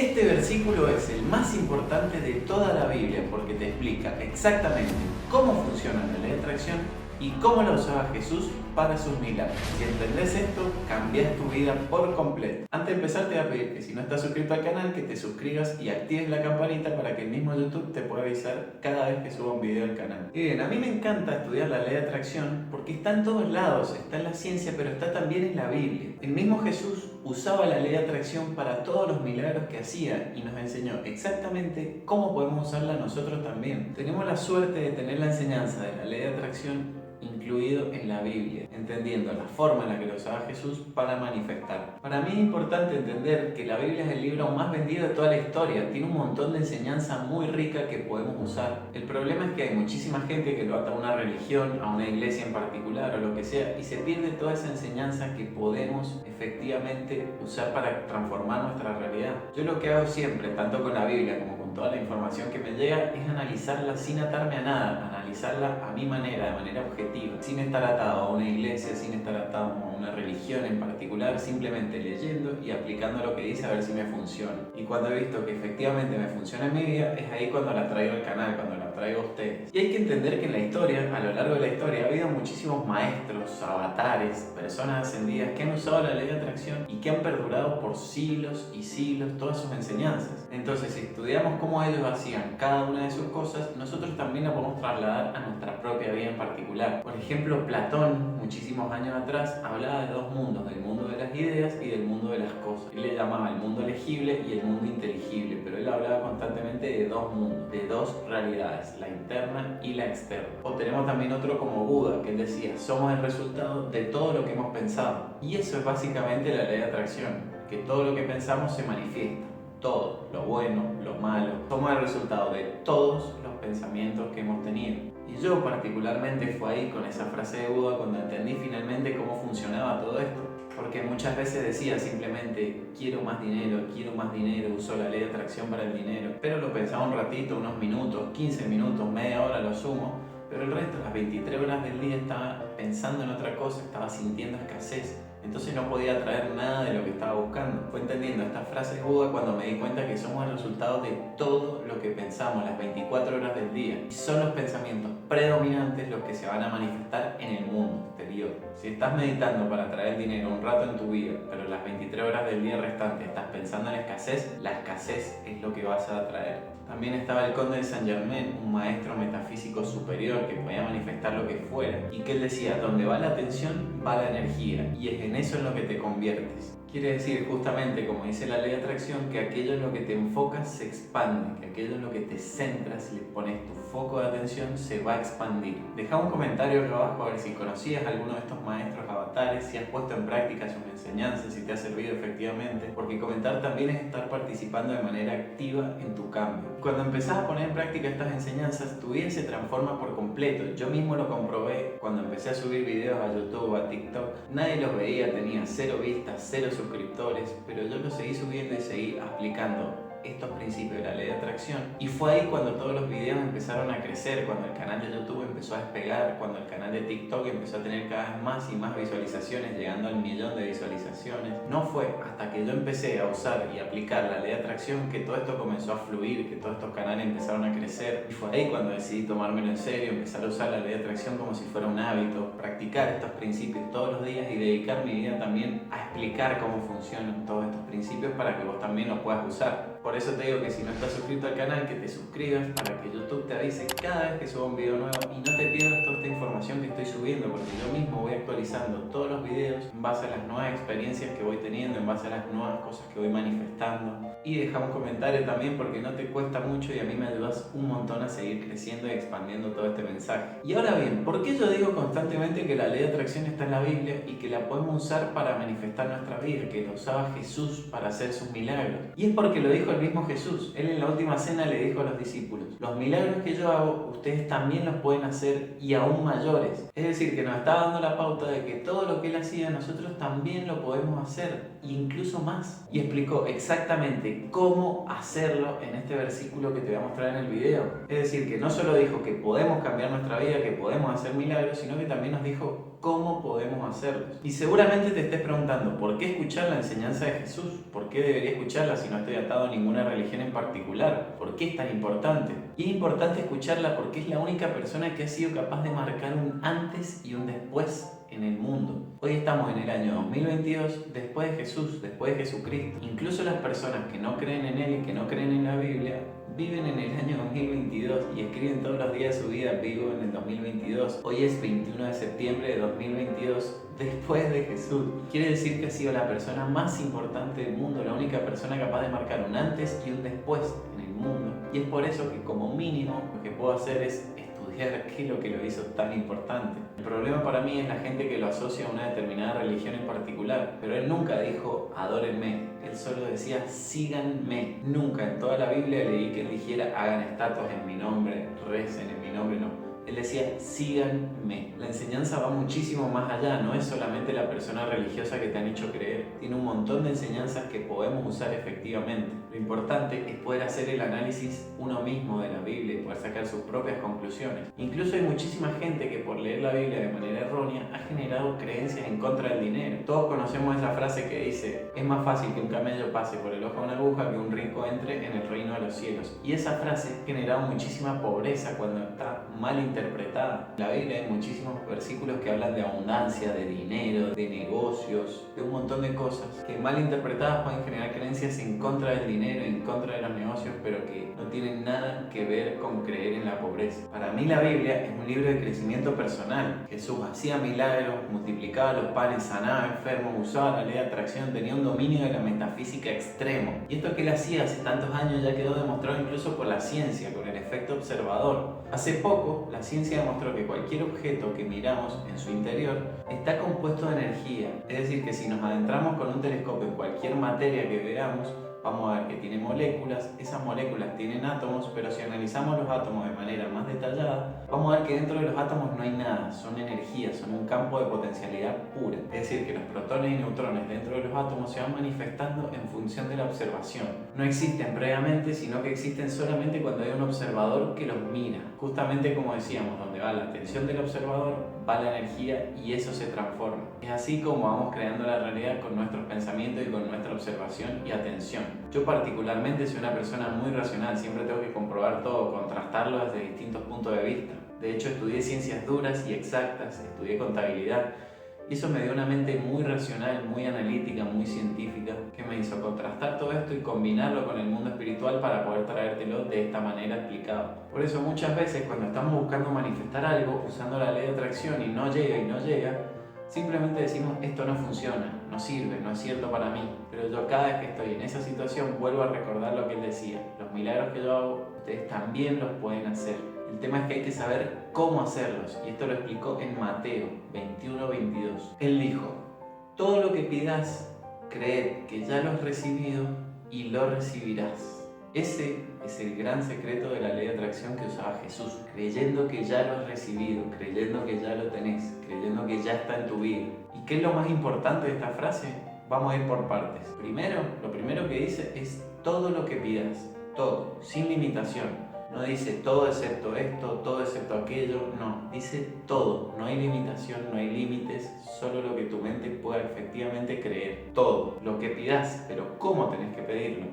Este versículo es el más importante de toda la Biblia porque te explica exactamente cómo funciona la ley de atracción y cómo la usaba Jesús para sus milagros. Si entendés esto, cambias tu vida por completo. Antes de empezar te voy a pedir que si no estás suscrito al canal, que te suscribas y actives la campanita para que el mismo YouTube te pueda avisar cada vez que suba un video al canal. Y bien, a mí me encanta estudiar la ley de atracción porque está en todos lados, está en la ciencia, pero está también en la Biblia. El mismo Jesús usaba la ley de atracción para todos los milagros que hacía y nos enseñó exactamente cómo podemos usarla nosotros también. Tenemos la suerte de tener la enseñanza de la ley de atracción incluido en la Biblia, entendiendo la forma en la que lo usaba Jesús para manifestar. Para mí es importante entender que la Biblia es el libro más vendido de toda la historia, tiene un montón de enseñanza muy rica que podemos usar. El problema es que hay muchísima gente que lo ata a una religión, a una iglesia en particular o lo que sea, y se pierde toda esa enseñanza que podemos efectivamente usar para transformar nuestra realidad. Yo lo que hago siempre, tanto con la Biblia como con toda la información que me llega, es analizarla sin atarme a nada, analizarla a mi manera, de manera objetiva, sin estar atado a una iglesia, sin estar atado a una religión en particular, simplemente leyendo y aplicando lo que dice a ver si me funciona. Y cuando he visto que efectivamente me funciona en mi vida, es ahí cuando la traigo al canal, cuando la traigo a ustedes. Y hay que entender que en la historia, a lo largo de la historia, ha habido muchísimos maestros, avatares, personas ascendidas que han usado la ley de atracción y que han perdurado por siglos y siglos todas sus enseñanzas. Entonces, si estudiamos cómo ellos hacían cada una de sus cosas, nosotros también la podemos trasladar a nuestra propia vida en particular. Por ejemplo, Platón, muchísimos años atrás, hablaba de dos mundos, del mundo de las ideas y del mundo de las cosas. Él le llamaba el mundo legible y el mundo inteligible, pero él hablaba constantemente de dos mundos, de dos realidades, la interna y la externa. O tenemos también otro como Buda, que él decía, somos el resultado de todo lo que hemos pensado. Y eso es básicamente la ley de atracción, que todo lo que pensamos se manifiesta. Todo, lo bueno, lo malo, somos el resultado de todos los pensamientos que hemos tenido. Y yo particularmente fue ahí con esa frase de Buda cuando entendí finalmente cómo funcionaba todo esto. Porque muchas veces decía simplemente quiero más dinero, uso la ley de atracción para el dinero. Pero lo pensaba un ratito, unos minutos, 15 minutos, media hora lo sumo. Pero el resto, las 23 horas del día estaba pensando en otra cosa, estaba sintiendo escasez. Entonces no podía atraer nada de lo que estaba buscando. Fue entendiendo estas frases Buda cuando me di cuenta que somos el resultado de todo lo que pensamos las 24 horas del día. Y son los pensamientos predominantes los que se van a manifestar en el mundo exterior. Si estás meditando para atraer dinero un rato en tu vida, pero las 23 horas del día restantes estás pensando en escasez, la escasez es lo que vas a atraer. También estaba el conde de Saint Germain, un maestro metafísico superior que podía manifestar lo que fuera y que él decía, donde va la atención va la energía y es en eso en lo que te conviertes. Quiere decir justamente, como dice la ley de atracción, que aquello en lo que te enfocas se expande, que aquello en lo que te centras, le pones tu foco de atención, se va a expandir. Deja un comentario acá abajo a ver si conocías a alguno de estos maestros avatares, si has puesto en práctica sus enseñanzas, si te ha servido efectivamente, porque comentar también es estar participando de manera activa en tu cambio. Cuando empezás a poner en práctica estas enseñanzas, tu vida se transforma por completo. Yo mismo lo comprobé cuando empecé a subir videos a YouTube, a TikTok. Nadie los veía, tenía 0 vistas, 0 suscriptores, pero yo los seguí subiendo y seguí aplicando estos principios de la ley de atracción. Y fue ahí cuando todos los videos empezaron a crecer, cuando el canal de YouTube empezó a despegar, cuando el canal de TikTok empezó a tener cada vez más y más visualizaciones, llegando al 1.000.000 de visualizaciones. No fue hasta que yo empecé a usar y aplicar la ley de atracción que todo esto comenzó a fluir, que todos estos canales empezaron a crecer. Y fue ahí cuando decidí tomármelo en serio, empezar a usar la ley de atracción como si fuera un hábito, practicar estos principios todos los días y dedicar mi vida también a explicar cómo funcionan todos estos principios para que vos también los puedas usar. Por eso te digo que si no estás suscrito al canal, que te suscribas para que YouTube te avise cada vez que suba un video nuevo y no te pierdas toda esta información que estoy subiendo, porque yo mismo voy actualizando todos los videos en base a las nuevas experiencias que voy teniendo, en base a las nuevas cosas que voy manifestando. Y deja un comentario también porque no te cuesta mucho y a mí me ayudas un montón a seguir creciendo y expandiendo todo este mensaje. Y ahora bien, ¿por qué yo digo constantemente que la ley de atracción está en la Biblia y que la podemos usar para manifestar nuestra vida, que la usaba Jesús para hacer sus milagros? Y es porque lo dijo el mismo Jesús. Él en la última cena le dijo a los discípulos, los milagros que yo hago, ustedes también los pueden hacer y aún mayores. Es decir, que nos está dando la pauta de que todo lo que él hacía, nosotros también lo podemos hacer. e incluso más. Y explicó exactamente cómo hacerlo en este versículo que te voy a mostrar en el video. Es decir, que no solo dijo que podemos cambiar nuestra vida, que podemos hacer milagros, sino que también nos dijo cómo podemos hacerlos. Y seguramente te estés preguntando, ¿por qué escuchar la enseñanza de Jesús? ¿Por qué debería escucharla si no estoy atado a ninguna religión en particular? ¿Por qué es tan importante? Y es importante escucharla porque es la única persona que ha sido capaz de marcar un antes y un después en el mundo. Hoy estamos en el año 2022, después de Jesús, después de Jesucristo. Incluso las personas que no creen en Él y que no creen en la Biblia viven en el año 2022 y escriben todos los días de su vida: vivo en el 2022. Hoy es 21 de septiembre de 2022, después de Jesús. Quiere decir que ha sido la persona más importante del mundo, la única persona capaz de marcar un antes y un después en el mundo. Y es por eso que como mínimo lo que puedo hacer es estudiar qué es lo que lo hizo tan importante. El problema para mí es la gente que lo asocia a una determinada religión en particular, pero él nunca dijo adórenme, él solo decía síganme. Nunca en toda la Biblia leí que él dijera hagan estatuas en mi nombre, recen en mi nombre, no. Él decía, síganme. La enseñanza va muchísimo más allá, no es solamente la persona religiosa que te han hecho creer. Tiene un montón de enseñanzas que podemos usar efectivamente. Lo importante es poder hacer el análisis uno mismo de la Biblia y poder sacar sus propias conclusiones. Incluso hay muchísima gente que por leer la Biblia de manera errónea ha generado creencias en contra del dinero. Todos conocemos esa frase que dice, es más fácil que un camello pase por el ojo de una aguja que un rico entre en el reino de los cielos. Y esa frase ha generado muchísima pobreza cuando está mal interpretada. En la Biblia hay muchísimos versículos que hablan de abundancia, de dinero, de negocios, de un montón de cosas que mal interpretadas pueden generar creencias en contra del dinero, en contra de los negocios, pero que no tienen nada que ver con creer en la pobreza. Para mí la Biblia es un libro de crecimiento personal. Jesús hacía milagros, multiplicaba los panes, sanaba enfermos, usaba la ley de atracción, tenía un dominio de la metafísica extremo. Y esto que él hacía hace tantos años ya quedó demostrado incluso por la ciencia, con el efecto observador. Hace poco, la ciencia demostró que cualquier objeto que miramos en su interior está compuesto de energía. Es decir, que si nos adentramos con un telescopio en cualquier materia que veamos, vamos a ver que tiene moléculas, esas moléculas tienen átomos, pero si analizamos los átomos de manera más detallada, vamos a ver que dentro de los átomos no hay nada, son energías, son un campo de potencialidad pura. Es decir, que los protones y neutrones dentro de los átomos se van manifestando en función de la observación. No existen previamente, sino que existen solamente cuando hay un observador que los mira. Justamente como decíamos, donde va la atención del observador, va la energía y eso se transforma. Es así como vamos creando la realidad con nuestros pensamientos y con nuestra observación y atención. Yo particularmente soy una persona muy racional, siempre tengo que comprobar todo, contrastarlo desde distintos puntos de vista. De hecho, estudié ciencias duras y exactas, estudié contabilidad, y eso me dio una mente muy racional, muy analítica, muy científica, que me hizo contrastar todo esto y combinarlo con el mundo espiritual para poder traértelo de esta manera explicado. Por eso muchas veces cuando estamos buscando manifestar algo, usando la ley de atracción y no llega, simplemente decimos, esto no funciona, no sirve, no es cierto para mí. Pero yo cada vez que estoy en esa situación vuelvo a recordar lo que él decía. Los milagros que yo hago, ustedes también los pueden hacer. El tema es que hay que saber cómo hacerlos. Y esto lo explicó en Mateo 21:22. Él dijo, todo lo que pidas, creed que ya lo has recibido y lo recibirás. Ese es el gran secreto de la ley de atracción que usaba Jesús, creyendo que ya lo has recibido, creyendo que ya lo tenés, creyendo que ya está en tu vida. ¿Y qué es lo más importante de esta frase? Vamos a ir por partes. Primero, lo primero que dice es todo lo que pidas, todo, sin limitación. No dice todo excepto esto, todo excepto aquello, no, dice todo, no hay limitación, no hay límites, solo lo que tu mente pueda efectivamente creer, todo, lo que pidas, pero ¿cómo tenés que pedirlo?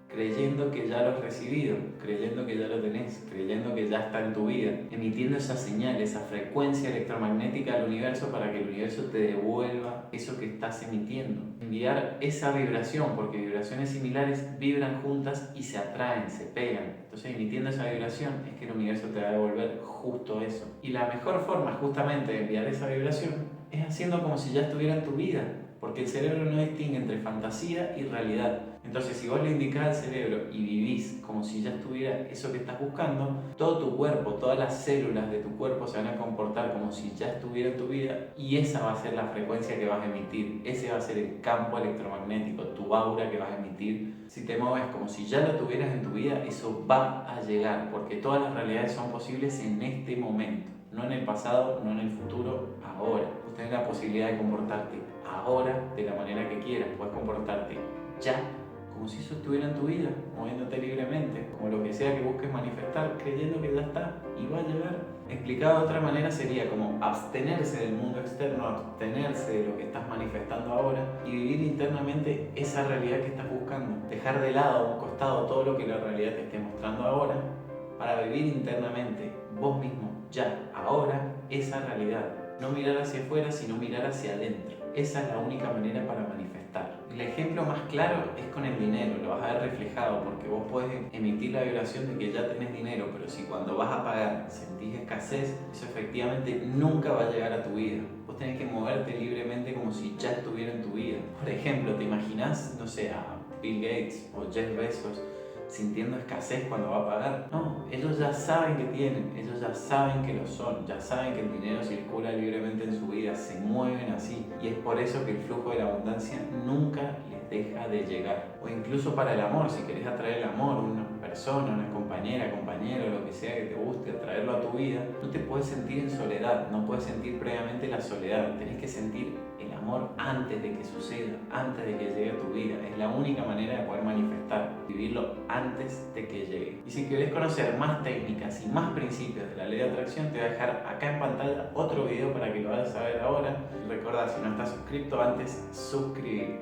Creyendo que ya lo has recibido, creyendo que ya lo tenés, creyendo que ya está en tu vida, emitiendo esa señal, esa frecuencia electromagnética al universo para que el universo te devuelva eso que estás emitiendo. Enviar esa vibración, porque vibraciones similares vibran juntas y se atraen, se pegan. Entonces, emitiendo esa vibración es que el universo te va a devolver justo eso. Y la mejor forma justamente de enviar esa vibración es haciendo como si ya estuviera en tu vida. Porque el cerebro no distingue entre fantasía y realidad. Entonces, si vos le indicás al cerebro y vivís como si ya estuviera eso que estás buscando, todo tu cuerpo, todas las células de tu cuerpo se van a comportar como si ya estuviera en tu vida y esa va a ser la frecuencia que vas a emitir. Ese va a ser el campo electromagnético, tu aura que vas a emitir. Si te mueves como si ya lo tuvieras en tu vida, eso va a llegar porque todas las realidades son posibles en este momento. no en el pasado, no en el futuro, ahora. Vos tenés la posibilidad de comportarte ahora de la manera que quieras, puedes comportarte ya, como si eso estuviera en tu vida, moviéndote libremente, como lo que sea que busques manifestar, creyendo que ya está y va a llegar. Explicado de otra manera sería como abstenerse del mundo externo, abstenerse de lo que estás manifestando ahora y vivir internamente esa realidad que estás buscando. Dejar de lado, a un costado, todo lo que la realidad te esté mostrando ahora para vivir internamente, vos mismo, ya, ahora, esa realidad. No mirar hacia afuera, sino mirar hacia adentro. Esa es la única manera para manifestar. El ejemplo más claro es con el dinero, lo vas a ver reflejado porque vos podés emitir la vibración de que ya tenés dinero, pero si cuando vas a pagar sentís escasez, eso efectivamente nunca va a llegar a tu vida. Vos tenés que moverte libremente como si ya estuviera en tu vida. Por ejemplo, ¿te imaginás, no sé, a Bill Gates o Jeff Bezos sintiendo escasez cuando va a pagar? No, ellos ya saben que tienen, ellos ya saben que lo son, ya saben que el dinero circula libremente en su vida, se mueven así, y es por eso que el flujo de la abundancia nunca les deja de llegar. O incluso para el amor, si querés atraer el amor, una persona, una compañera, compañero, lo que sea que te guste, atraerlo a tu vida, no te puedes sentir en soledad, no puedes sentir previamente la soledad, tenés que sentir el amor antes de que suceda, antes de que llegue a tu vida. Es la única manera de poder manifestar, vivirlo antes de que llegue. Y si querés conocer más técnicas y más principios de la ley de atracción, te voy a dejar acá en pantalla otro video para que lo vayas a ver ahora. Y recuerda, si no estás suscrito, antes suscribirte.